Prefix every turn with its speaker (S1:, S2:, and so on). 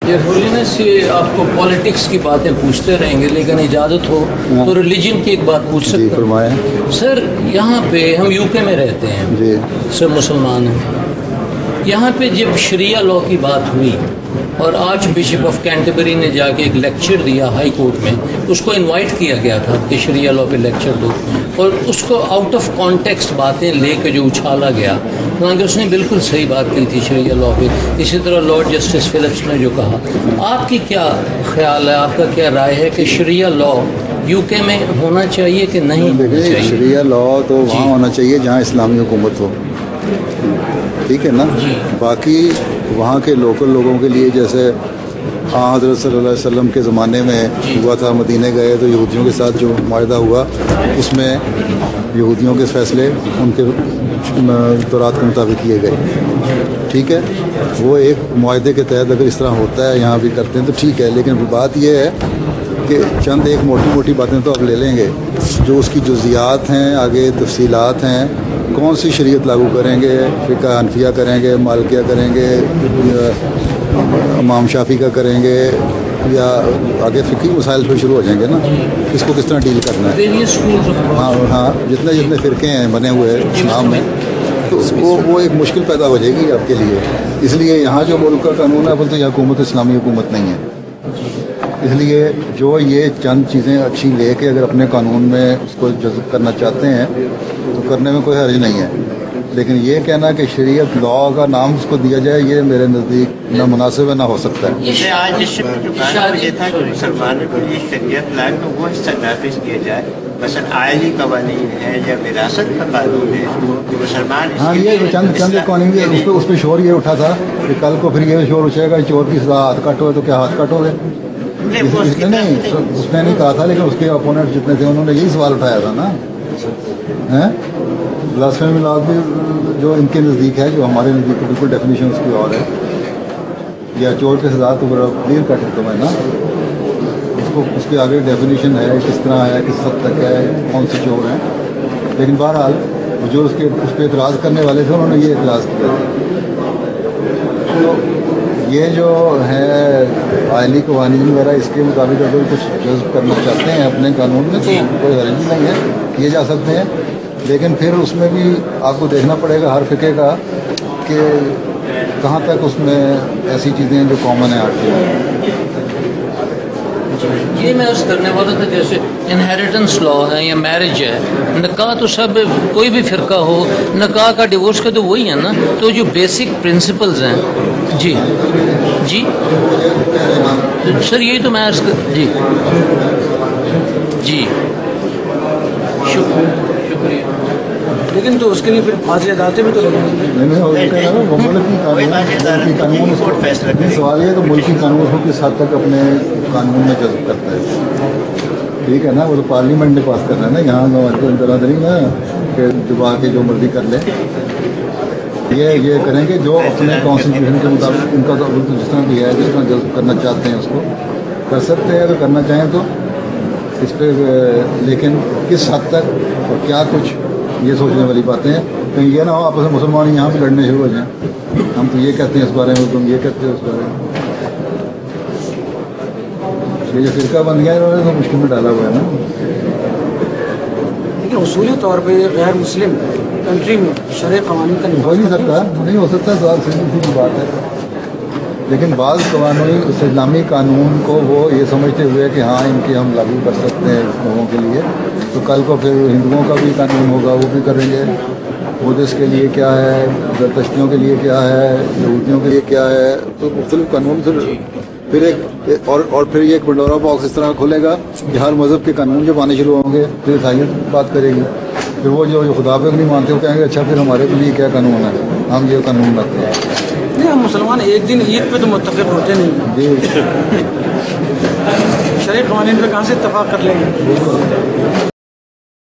S1: یہ ہولینس یہ آپ کو پالیٹکس کی باتیں پوچھتے رہیں گے، لیکن اجازت ہو تو ریلیجن کی ایک بات پوچھ سکتے ہیں؟
S2: فرمائیں
S1: سر، یہاں پہ ہم یو کے میں رہتے ہیں
S2: جی
S1: سر، مسلمان ہیں. یہاں پہ جب شریعہ لا کی بات ہوئی اور آرچ بشپ آف کینٹربری نے جا کے ایک لیکچر دیا ہائی کورٹ میں، اس کو انوائٹ کیا گیا تھا کہ شریعہ لا پہ لیکچر دو، اور اس کو آؤٹ آف کانٹیکسٹ باتیں لے کے جو اچھالا گیا، حالانکہ اس نے بالکل صحیح بات کی تھی شریعہ لا پہ. اسی طرح لارڈ جسٹس فلپس نے جو کہا. آپ کی کیا خیال ہے، آپ کا کیا رائے ہے کہ شریعہ لا یو کے میں ہونا چاہیے کہ نہیں ہونا چاہیے؟
S2: شریعہ لا تو وہاں ہونا چاہیے جہاں اسلامی حکومت ہو، ٹھیک ہے نا. باقی وہاں کے لوکل لوگوں کے لیے، جیسے حضرت صلی اللہ علیہ وسلم کے زمانے میں ہوا تھا، مدینہ گئے تو یہودیوں کے ساتھ جو معاہدہ ہوا، اس میں یہودیوں کے فیصلے ان کے دورات کے مطابق کیے گئے، ٹھیک ہے. وہ ایک معاہدے کے تحت اگر اس طرح ہوتا ہے یہاں بھی کرتے ہیں تو ٹھیک ہے. لیکن بات یہ ہے کہ چند ایک موٹی موٹی باتیں تو آپ لے لیں گے، جو اس کی جزیات ہیں، آگے تفصیلات ہیں، کون سی شریعت لاگو کریں گے، فقہ حنفیہ کریں گے، مالکیہ کریں گے، امام شافی کا کریں گے، یا آگے فقہی مسائل پہ شروع ہو جائیں گے نا، اس کو کس طرح ڈیل کرنا ہے. ہاں جتنے فرقے ہیں بنے ہوئے اسلام میں، تو وہ ایک مشکل پیدا ہو جائے گی آپ کے لیے. اس لیے یہاں جو ملک کا قانون ہے بولتے یہ حکومت اسلامی حکومت نہیں ہے. اس لیے جو یہ چند چیزیں اچھی لے کے اگر اپنے قانون میں اس کو جذب کرنا چاہتے ہیں تو کرنے میں کوئی حرج نہیں ہے. لیکن یہ کہنا کہ شریعت لا کا نام اس کو دیا جائے، یہ میرے نزدیک نہ مناسب ہے نہ ہو سکتا ہے.
S3: آج اس جو کہا یہ تھا کہ مسلمانوں کو یہ شریعت لا تو وہ حصہ نافذ کیا جائے، مثلا آئلی قوانین ہے یا وراثت کا قانون ہے جو مسلمان.
S2: ہاں یہ چند قوانین اس پہ شور یہ اٹھا تھا کہ کل کو پھر یہ شور اٹھے گا چور کی سزا ہاتھ کاٹو ہے تو کیا ہاتھ کاٹو گے؟ نہیں، اس نے نہیں کہا تھا، لیکن اس کے اپوننٹ جتنے تھے انہوں نے یہی سوال اٹھایا تھا نا. بلاسفیمی لا بھی جو ان کے نزدیک ہے، جو ہمارے نزدیک بالکل ڈیفینیشن اس کی اور ہے، یا چور کے سزا تو کلیئر کٹ ہے تو میں نا اس کے آگے ڈیفینیشن ہے، کس طرح ہے، کس حد تک ہے، کون سے چور ہیں. لیکن بہرحال جو اس پہ اعتراض کرنے والے تھے انہوں نے یہ اعتراض کیا تھا. تو یہ جو ہے آئلی قوانین وغیرہ، اس کے مطابق اگر کچھ جذب کرنا چاہتے ہیں اپنے قانون میں تو کوئی حرج نہیں ہے، کیے جا سکتے ہیں. لیکن پھر اس میں بھی آپ کو دیکھنا پڑے گا ہر فقہ کا کہ کہاں تک اس میں ایسی چیزیں جو کامن ہیں آپ کی.
S1: یہ میں عرض کرنے والا تھا جیسے انہیریٹنس لا ہے یا میرج ہے، نکاح تو سب کوئی بھی فرقہ ہو، نکاح کا ڈیورس کا تو وہی ہے نا. تو جو بیسک پرنسپلز ہیں جی سر، یہی تو میں عرض جی شکریہ.
S4: لیکن تو اس کے لیے پھر فاصلے عدالتیں بھی تو
S2: سوال یہ تو ملکی قانون کو کس حد تک اپنے قانون میں جذب کرتا ہے، ٹھیک ہے نا. وہ تو پارلیمنٹ نے پاس کرنا ہے نا، یہاں طرح نہیں نا کہ دبا کے جو مرضی کر لے. یہ کریں گے جو اپنے کانسٹیٹیوشن کے مطابق ان کا تو جس طرح بھی ہے، جس طرح جذب کرنا چاہتے ہیں اس کو کر سکتے ہیں اگر کرنا چاہیں تو اس پہ. لیکن کس حد تک اور کیا کچھ، یہ سوچنے والی باتیں ہیں. کہیں یہ نہ ہو آپس میں مسلمان یہاں بھی لڑنے شروع ہو جائیں، ہم تو یہ کہتے ہیں اس بارے میں، تم یہ کہتے ہو اس بارے میں. یہ جو فرقہ بن گیا ہے انہوں نے تو مشکل میں ڈالا ہوا ہے نا.
S4: لیکن اصولی طور پہ غیر مسلم کنٹری میں شرعی قوانین کا
S2: ہو نہیں سکتا، نہیں ہو سکتا، سوال سیدھی سی بات ہے. لیکن بعض قوانین اسلامی قانون کو وہ یہ سمجھتے ہوئے کہ ہاں ان کے ہم لاگو کر سکتے ہیں لوگوں کے لیے، تو کل کو پھر ہندوؤں کا بھی قانون ہوگا، وہ بھی کریں گے. بدھسٹ کے لیے کیا ہے، زرتشتیوں کے لیے کیا ہے، یہودیوں کے لیے کیا ہے، تو مختلف قانون پھر ایک اور پھر یہ ایک پنڈورا باکس اس طرح کھلے گا کہ ہر مذہب کے قانون جب آنے شروع ہوں گے پھر عیسائیت بات کرے گی. پھر وہ جو خدا پہ نہیں مانتے وہ کہیں گے اچھا پھر ہمارے لیے کیا قانون ہے، ہم یہ قانون لاتے ہیں.
S4: نہیں، ہم مسلمان ایک دن عید پہ تو متفق ہوتے نہیں
S2: جی.
S4: شرعی قوانین پہ کہاں سے اتفاق کر لیں گے.